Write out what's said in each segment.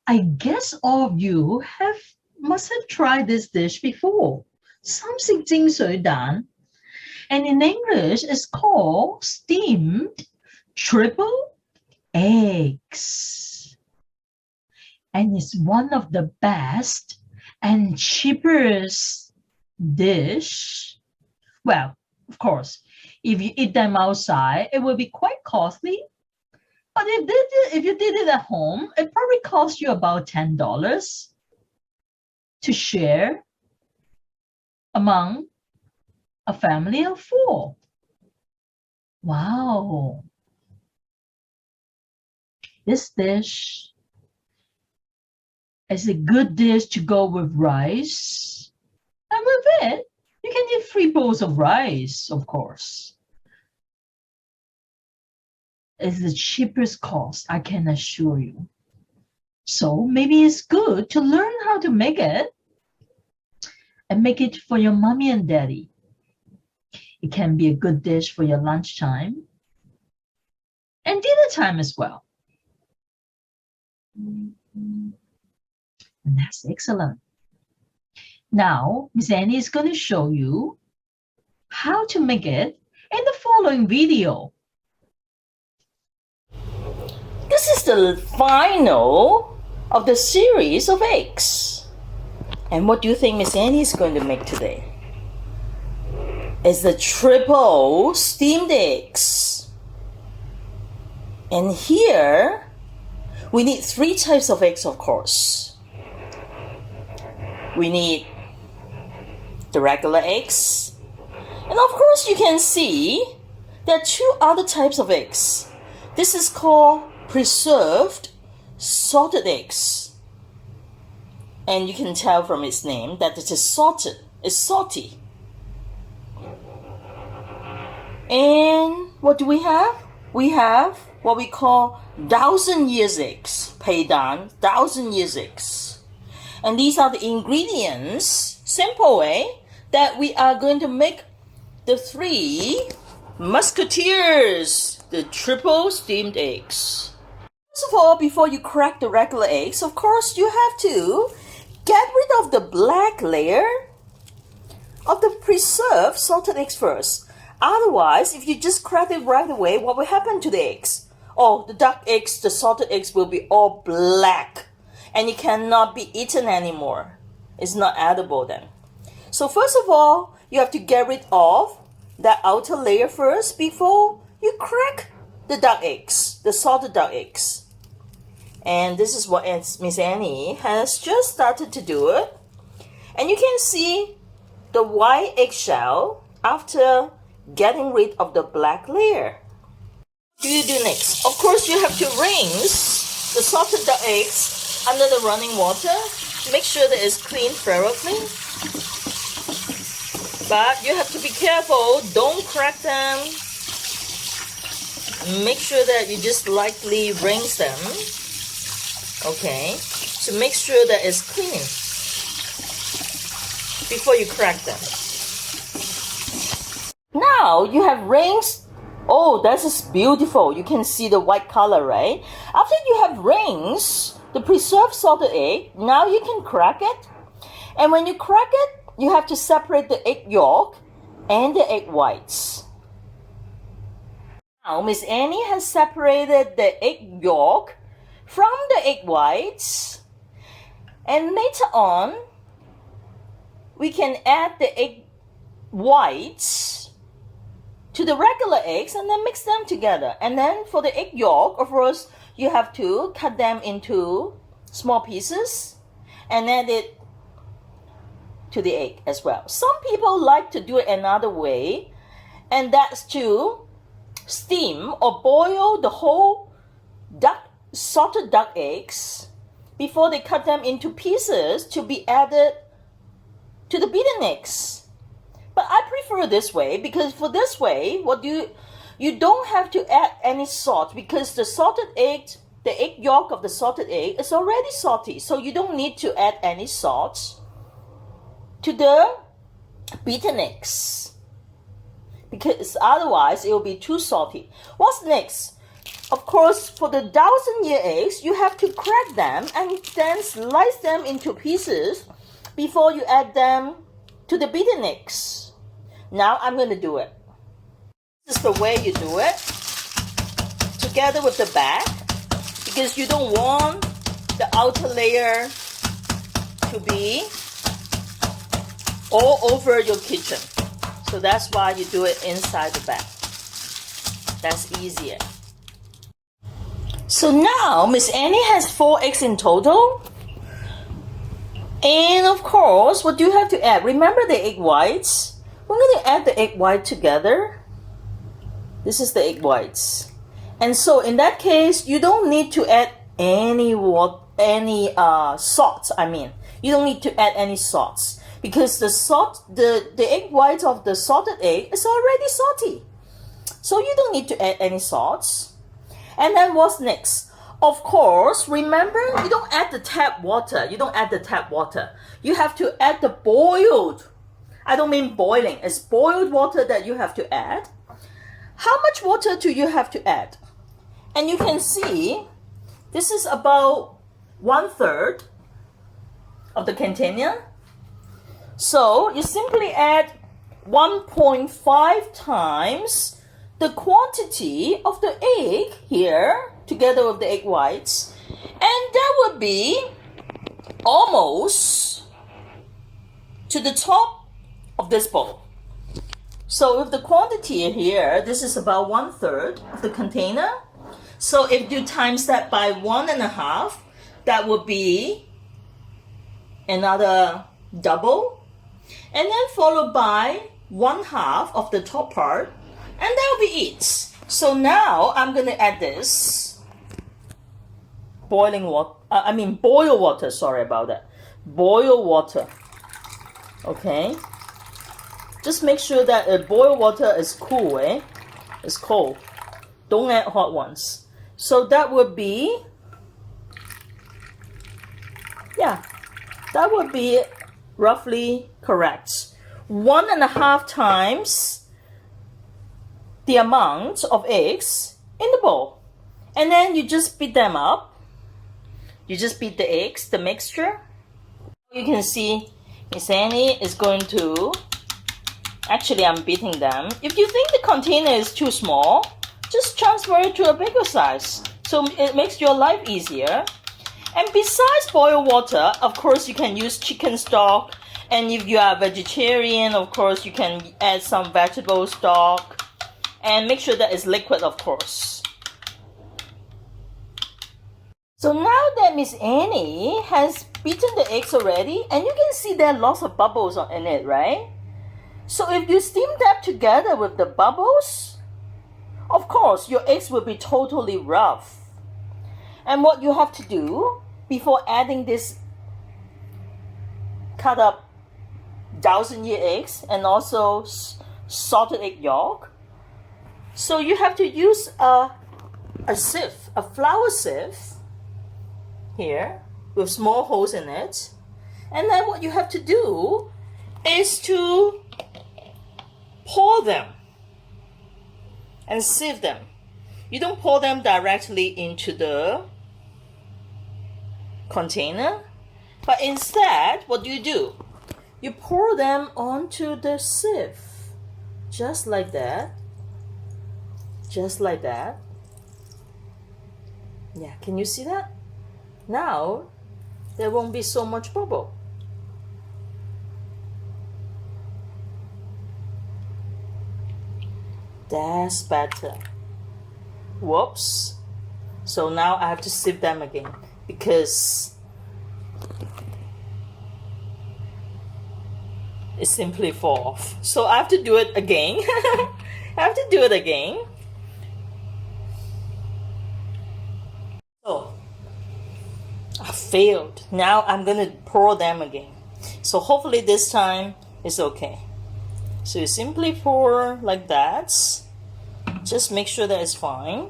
I guess all of you must have tried this dish before. 三色蒸水蛋. And in English, it's called steamed triple eggs. And it's one of the best and cheapest dish. Well, of course, if you eat them outside, it will be quite costly. But if you did it at home, it probably cost you about $10 to share among a family of 4. Wow. This dish is a good dish to go with rice. And with it, you can eat 3 bowls of rice, of course. It's the cheapest cost, I can assure you. So maybe it's good to learn how to make it and make it for your mommy and daddy. It can be a good dish for your lunchtime and dinner time as well. And that's excellent. Now, Miss Annie is going to show you how to make it in the following video. This is the final of the series of eggs. And what do you think Miss Annie is going to make today? It's the triple steamed eggs. And here, we need 3 types of eggs, of course. We need the regular eggs. And of course, you can see there are 2 other types of eggs. This is called preserved salted eggs. And you can tell from its name that it is salted, it's salty. And what do we have? We have what we call 1,000 years eggs, 培蛋, 1,000 years eggs. And these are the ingredients, simple way, that we are going to make the 3 musketeers, the triple steamed eggs. First of all, before you crack the regular eggs, of course, you have to get rid of the black layer of the preserved salted eggs first. Otherwise, if you just crack it right away, what will happen to the eggs? Oh, the duck eggs, the salted eggs will be all black. And it cannot be eaten anymore. It's not edible then. So first of all, you have to get rid of that outer layer first before you crack the duck eggs, the salted duck eggs. And this is what Miss Annie has just started to do it. And you can see the white eggshell after getting rid of the black layer. What do you do next? Of course, you have to rinse the salted duck eggs under the running water. Make sure that it's clean thoroughly. But you have to be careful. Don't crack them. Make sure that you just lightly rinse them. Okay, so make sure that it's clean before you crack them. Now you have rinsed. Oh, that is beautiful. You can see the white color, right? After you have rinsed the preserved salted egg, now you can crack it. And when you crack it, you have to separate the egg yolk and the egg whites. Now, Miss Annie has separated the egg yolk from the egg whites, and later on we can add the egg whites to the regular eggs and then mix them together. And then for the egg yolk, of course, you have to cut them into small pieces and add it to the egg as well. Some people like to do it another way, and that's to steam or boil the whole salted duck eggs before they cut them into pieces to be added to the beaten eggs. But I prefer this way because for this way, you don't have to add any salt because the salted egg, the egg yolk of the salted egg is already salty, so you don't need to add any salt to the beaten eggs because otherwise it will be too salty. What's next? of course, for the 1,000-year eggs, you have to crack them and then slice them into pieces before you add them to the beaten eggs. Now I'm going to do it. This is the way you do it, together with the back, because you don't want the outer layer to be all over your kitchen. So that's why you do it inside the bag. That's easier. So now Miss Annie has 4 eggs in total. And of course, what do you have to add? Remember the egg whites? We're going to add the egg white together. This is the egg whites. And so in that case, you don't need to add any salts. You don't need to add any salts because the egg white of the salted egg is already salty. So you don't need to add any salts. And then what's next? Of course, remember, you don't add the tap water. You have to add the boiled. I don't mean boiling. It's boiled water that you have to add. How much water do you have to add? And you can see this is about 1/3 of the container. So you simply add 1.5 times the quantity of the egg here together with the egg whites, and that would be almost to the top of this bowl. So if the quantity here, this is about 1/3 of the container. So if you times that by 1.5, that would be another double. And then followed by 1/2 of the top part. And that'll be it. So now I'm going to add this boil water. Sorry about that. Boil water. Okay. Just make sure that boiled water is cool, It's cold. Don't add hot ones. So that would be, that would be roughly correct. 1.5 times the amount of eggs in the bowl. And then you just beat them up. You just beat the eggs, the mixture. You can see Miss Annie is going to, actually I'm beating them. If you think the container is too small, just transfer it to a bigger size. So it makes your life easier. And besides boiled water, of course you can use chicken stock. And if you are vegetarian, of course you can add some vegetable stock. And make sure that it's liquid, of course. So now that Miss Annie has beaten the eggs already, and you can see there are lots of bubbles in it, right? So if you steam that together with the bubbles, of course, your eggs will be totally rough. And what you have to do before adding this cut up 1,000-year eggs and also salted egg yolk, so you have to use a sieve, a flour sieve here with small holes in it. And then what you have to do is to pour them and sieve them. You don't pour them directly into the container, but instead, what do? You pour them onto the sieve, just like that. Just like that. Yeah, can you see that? Now, there won't be so much bubble. That's better. Whoops. So now I have to sieve them again because it simply fall off. So I have to do it again. So I failed. Now I'm gonna pour them again. So hopefully this time it's okay. So you simply pour like that. Just make sure that it's fine.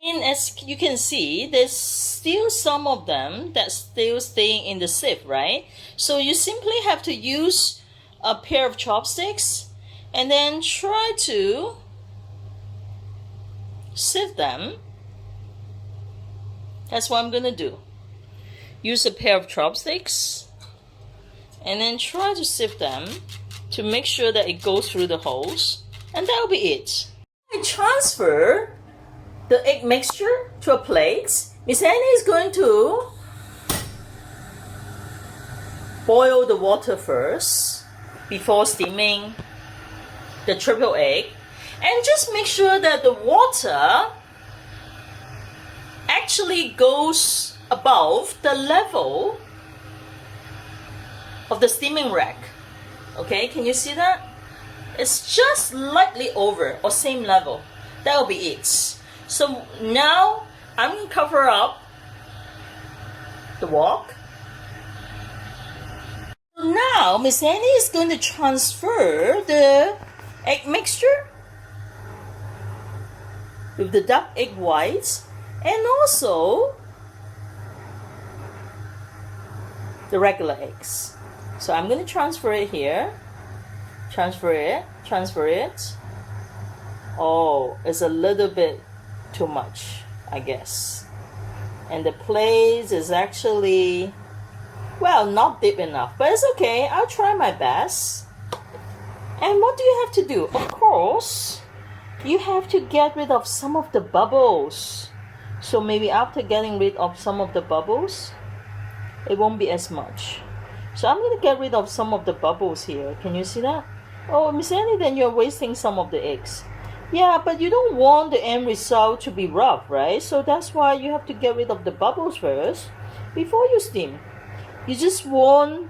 And as you can see, there's still some of them that's still staying in the sieve, right? So you simply have to use a pair of chopsticks and then try to sieve them. That's what I'm gonna do. Use a pair of chopsticks and then try to sieve them to make sure that it goes through the holes, and that'll be it. I transfer the egg mixture to a plate. Miss Annie is going to boil the water first before steaming the triple egg, and just make sure that the water actually goes above the level of the steaming rack. Okay, can you see that? It's just slightly over or same level. That'll be it. So now I'm going to cover up the wok. Now Miss Annie is going to transfer the egg mixture with the dark egg whites and also the regular eggs. So I'm going to transfer it here. Transfer it. Oh, it's a little bit too much, I guess. And the plate is actually, well, not deep enough, but it's okay. I'll try my best. And what do you have to do? Of course, you have to get rid of some of the bubbles. So maybe after getting rid of some of the bubbles, it won't be as much. So I'm going to get rid of some of the bubbles here. Can you see that? Oh, Miss Annie, then you're wasting some of the eggs. Yeah, but you don't want the end result to be rough, right? So that's why you have to get rid of the bubbles first before you steam. You just want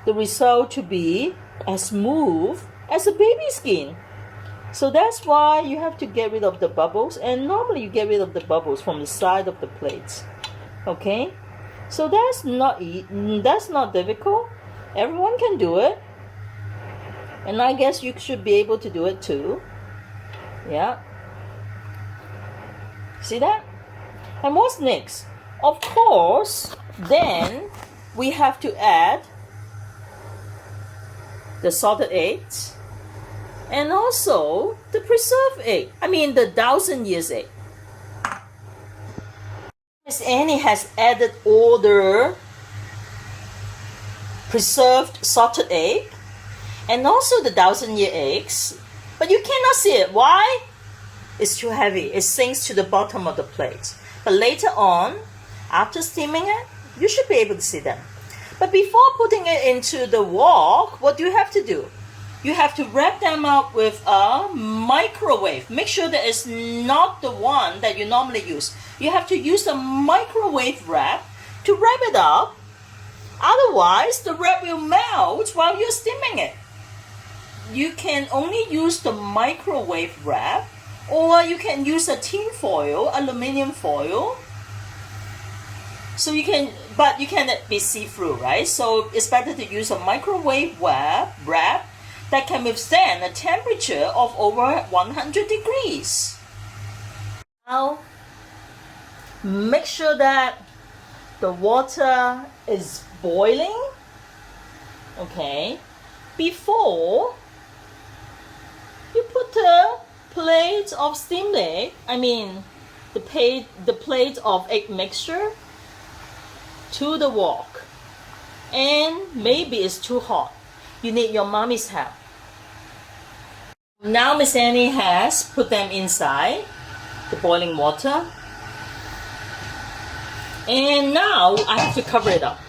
the result to be as smooth as a baby skin. So that's why you have to get rid of the bubbles, and normally you get rid of the bubbles from the side of the plates. Okay? So that's not difficult. Everyone can do it. And I guess you should be able to do it too. Yeah. See that? And what's next? Of course, then we have to add the salted eggs and also the preserved egg. I mean the 1,000 years egg. Miss Annie has added all the preserved salted egg and also the 1,000-year eggs, but you cannot see it. Why? It's too heavy. It sinks to the bottom of the plate. But later on, after steaming it, you should be able to see them. But before putting it into the wok, what do you have to do? You have to wrap them up with a microwave. Make sure that it's not the one that you normally use. You have to use a microwave wrap to wrap it up. Otherwise, the wrap will melt while you're steaming it. You can only use the microwave wrap, or you can use a tin foil, aluminum foil. So you can, but you cannot be see-through, right? So it's better to use a microwave wrap that can withstand a temperature of over 100 degrees. Now, make sure that the water is boiling, okay, before you put the plate of steamed egg, the plate of egg mixture to the wok. And maybe it's too hot. You need your mommy's help. Now Miss Annie has put them inside the boiling water. And now I have to cover it up.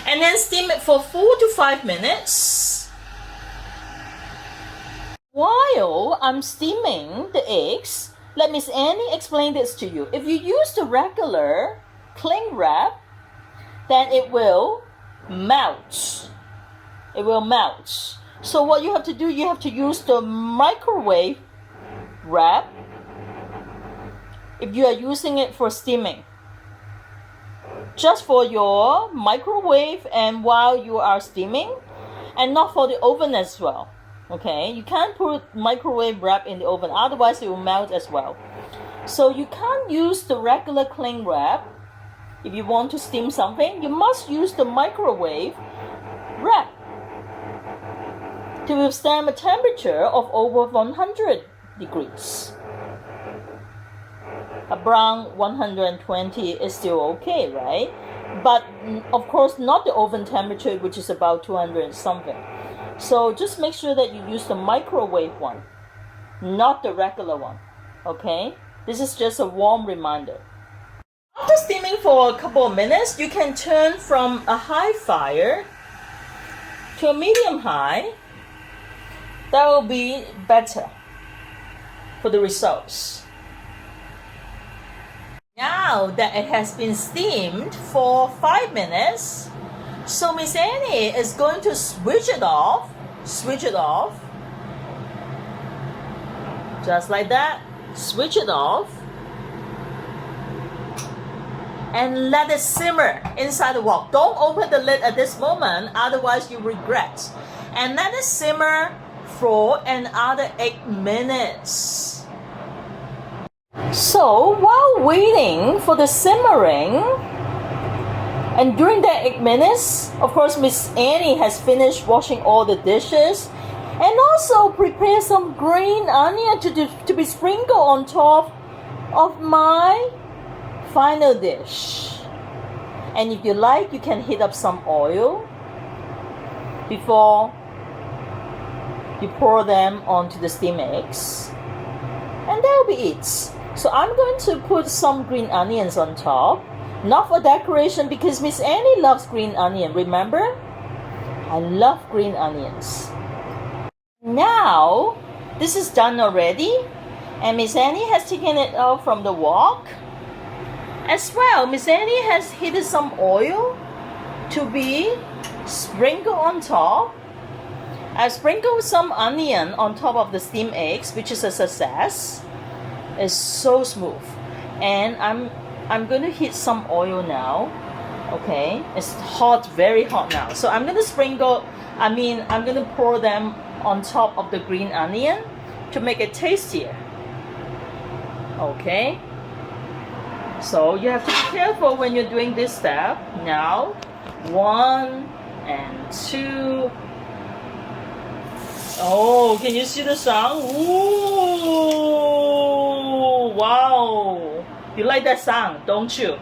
And then steam it for 4 to 5 minutes. While I'm steaming the eggs, let Miss Annie explain this to you. If you use the regular cling wrap, then it will melt. So what you have to do, you have to use the microwave wrap if you are using it for steaming. Just for your microwave and while you are steaming, and not for the oven as well. Okay, you can't put microwave wrap in the oven, otherwise it will melt as well. So you can't use the regular cling wrap. If you want to steam something, you must use the microwave wrap to withstand a temperature of over 100 degrees. Around 120 is still okay, right? But of course not the oven temperature, which is about 200 something. So just make sure that you use the microwave one, not the regular one, okay? This is just a warm reminder. After steaming for a couple of minutes, you can turn from a high fire to a medium high. That will be better for the results. Now that it has been steamed for 5 minutes, so Miss Annie is going to switch it off, just like that, switch it off, and let it simmer inside the wok. Don't open the lid at this moment, otherwise you regret. And let it simmer for another 8 minutes. So while waiting for the simmering, and during that 8 minutes, of course, Miss Annie has finished washing all the dishes and also prepare some green onion to be sprinkled on top of my final dish. And if you like, you can heat up some oil before you pour them onto the steamed eggs. And that will be it. So I'm going to put some green onions on top. Not for decoration, because Miss Annie loves green onion. Remember? I love green onions. Now, this is done already. And Miss Annie has taken it out from the wok. As well, Miss Annie has heated some oil to be sprinkled on top. I've sprinkled some onion on top of the steamed eggs, which is a success. It's so smooth. And I'm going to heat some oil now. Okay, it's hot, very hot now. So I'm going to pour them on top of the green onion to make it tastier. Okay, so you have to be careful when you're doing this step. Now, 1 and 2. Oh, can you see the sound? Ooh, wow. You like that sound, don't you?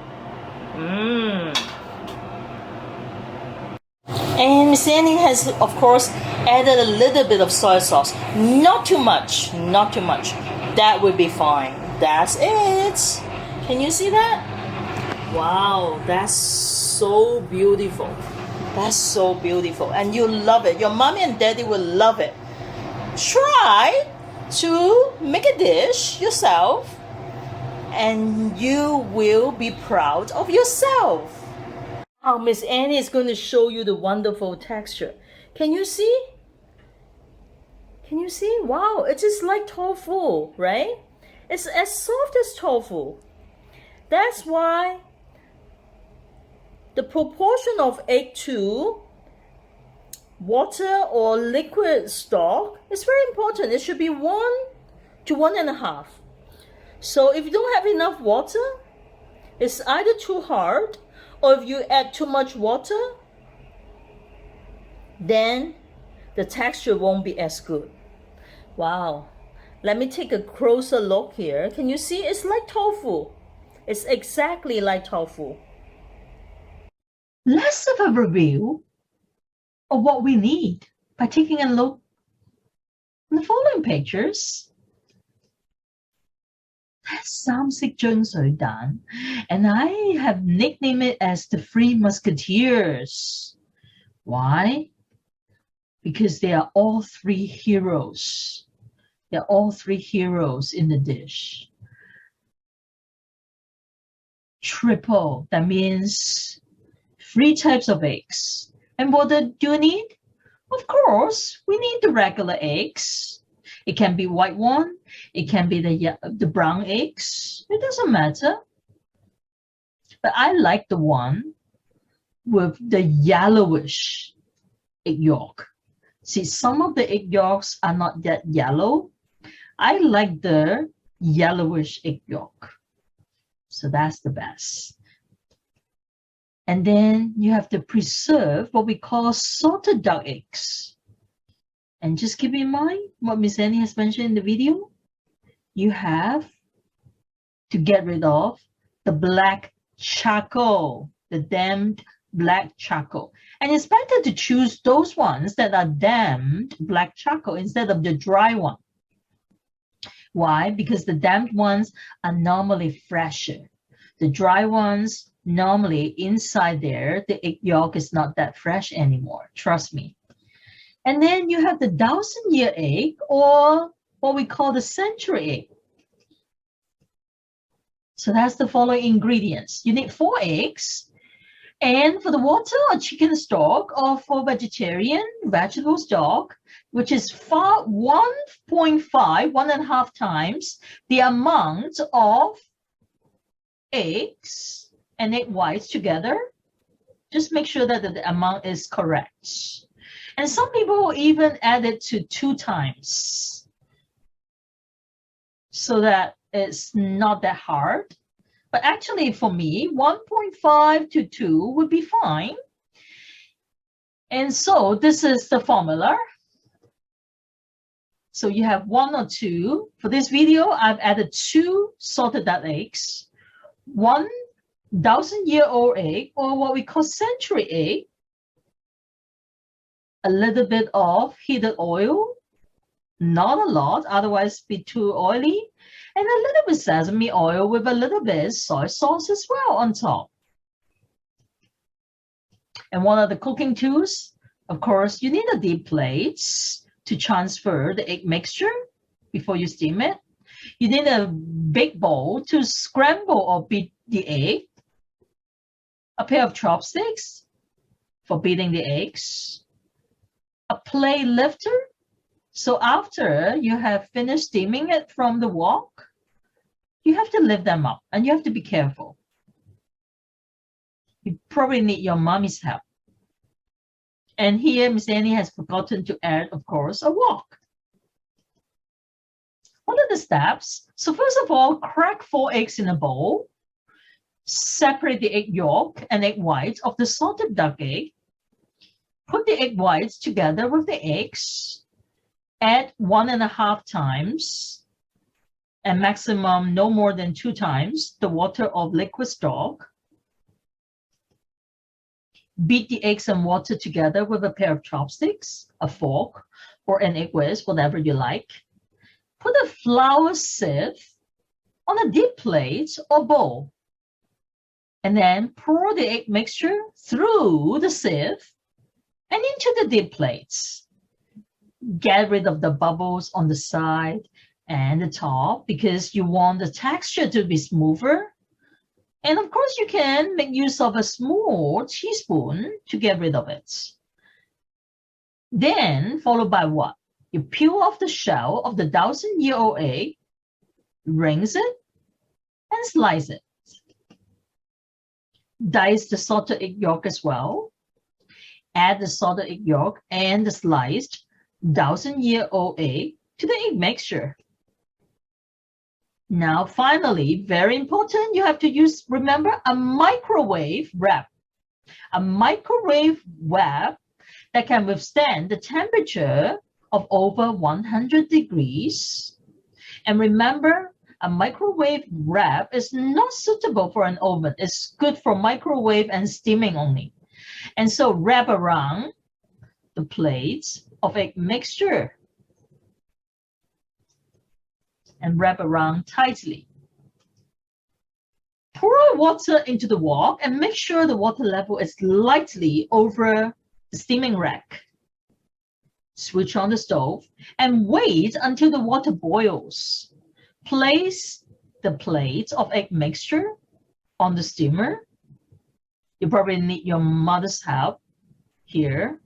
And Miss Annie has, of course, added a little bit of soy sauce. Not too much, not too much. That would be fine. That's it. Can you see that? Wow, that's so beautiful. That's so beautiful. And you love it. Your mommy and daddy will love it. Try to make a dish yourself, and you will be proud of yourself. Now Miss Annie is going to show you the wonderful texture. Can you see? Can you see? Wow, it is like tofu, right? It's as soft as tofu. That's why the proportion of egg to water or liquid stock is very important. It should be 1 to 1.5. So if you don't have enough water, it's either too hard, or if you add too much water, then the texture won't be as good. Wow. Let me take a closer look here. Can you see? It's like tofu. It's exactly like tofu. Let's have a review of what we need by taking a look at the following pictures. That's 三色蒸水蛋, and I have nicknamed it as the Three Musketeers. Why? Because they are all 3 heroes. They're all 3 heroes in the dish. Triple, that means 3 types of eggs. And what do you need? Of course, we need the regular eggs. It can be white one. It can be the brown eggs. It doesn't matter. But I like the one with the yellowish egg yolk. See, some of the egg yolks are not that yellow. I like the yellowish egg yolk. So that's the best. And then you have to preserve what we call salted duck eggs. And just keep in mind what Miss Annie has mentioned in the video. you have to get rid of the black charcoal, the damp black charcoal. And it's better to choose those ones that are damp black charcoal instead of the dry one. Why? Because the damp ones are normally fresher. The dry ones, normally inside there, the egg yolk is not that fresh anymore. Trust me. And then you have the 1,000-year egg, or what we call the century egg. So that's the following ingredients. You need 4 eggs. And for the water or chicken stock, or for vegetarian vegetable stock, which is 1.5 times the amount of eggs and egg whites together. Just make sure that the amount is correct. And some people will even add it to 2 times so that it's not that hard. But actually for me, 1.5 to 2 would be fine. And so this is the formula. So you have 1 or 2. For this video, I've added 2 salted duck eggs, 1 1,000-year-old egg, or what we call century egg, a little bit of heated oil, not a lot, otherwise it'd be too oily, and a little bit sesame oil with a little bit soy sauce as well on top. And one of the cooking tools, of course, you need a deep plate to transfer the egg mixture before you steam it. You need a big bowl to scramble or beat the egg, a pair of chopsticks for beating the eggs, a plate lifter, so after you have finished steaming it from the wok, you have to lift them up and you have to be careful. You probably need your mommy's help. And here, Miss Annie has forgotten to add, of course, a wok. What are the steps? So first of all, crack 4 eggs in a bowl. Separate the egg yolk and egg whites of the salted duck egg. Put the egg whites together with the eggs. Add 1.5 times, and maximum no more than 2 times, the water of liquid stock. Beat the eggs and water together with a pair of chopsticks, a fork, or an egg whisk, whatever you like. Put a flour sieve on a deep plate or bowl. And then pour the egg mixture through the sieve and into the deep plates. Get rid of the bubbles on the side and the top because you want the texture to be smoother. And of course, you can make use of a small teaspoon to get rid of it. Then, followed by what? You peel off the shell of the 1,000-year-old egg, rinse it, and slice it. Dice the salted egg yolk as well. Add the salted egg yolk and the sliced 1,000-year-old egg to the egg mixture. Now, finally, very important, you have to use, remember, a microwave wrap. A microwave wrap that can withstand the temperature of over 100 degrees. And remember, a microwave wrap is not suitable for an oven. It's good for microwave and steaming only. And so wrap around the plates of egg mixture and wrap around tightly. Pour water into the wok and make sure the water level is lightly over the steaming rack. Switch on the stove and wait until the water boils. Place the plates of egg mixture on the steamer. You probably need your mother's help here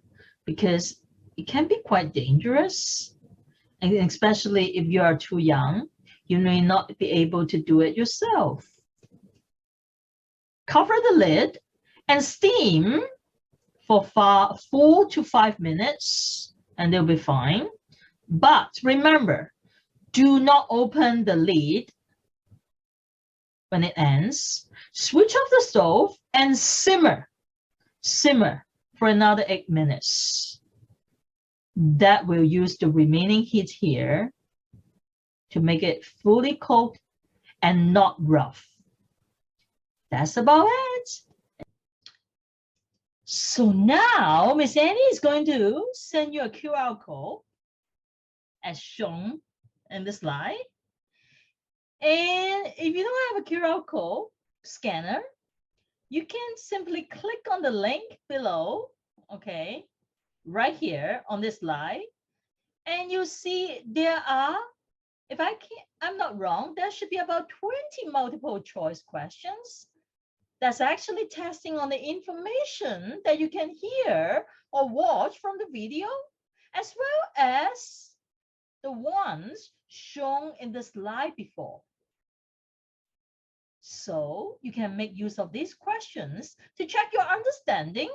because it can be quite dangerous. And especially if you are too young, you may not be able to do it yourself. Cover the lid and steam for 4 to 5 minutes and they'll be fine. But remember, do not open the lid when it ends. Switch off the stove and simmer for another 8 minutes. That will use the remaining heat here to make it fully cooked and not rough. That's about it. So now Miss Annie is going to send you a QR code as shown in the slide. And if you don't have a QR code scanner, you can simply click on the link below, okay, right here on this slide. And you'll see there are, if I'm not wrong, there should be about 20 multiple choice questions. That's actually testing on the information that you can hear or watch from the video, as well as the ones shown in the slide before. So you can make use of these questions to check your understanding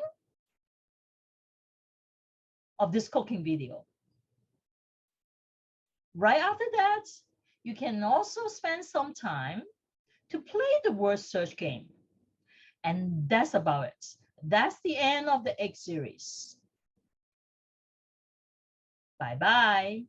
of this cooking video. Right after that, you can also spend some time to play the word search game. And that's about it. That's the end of the egg series. Bye-bye.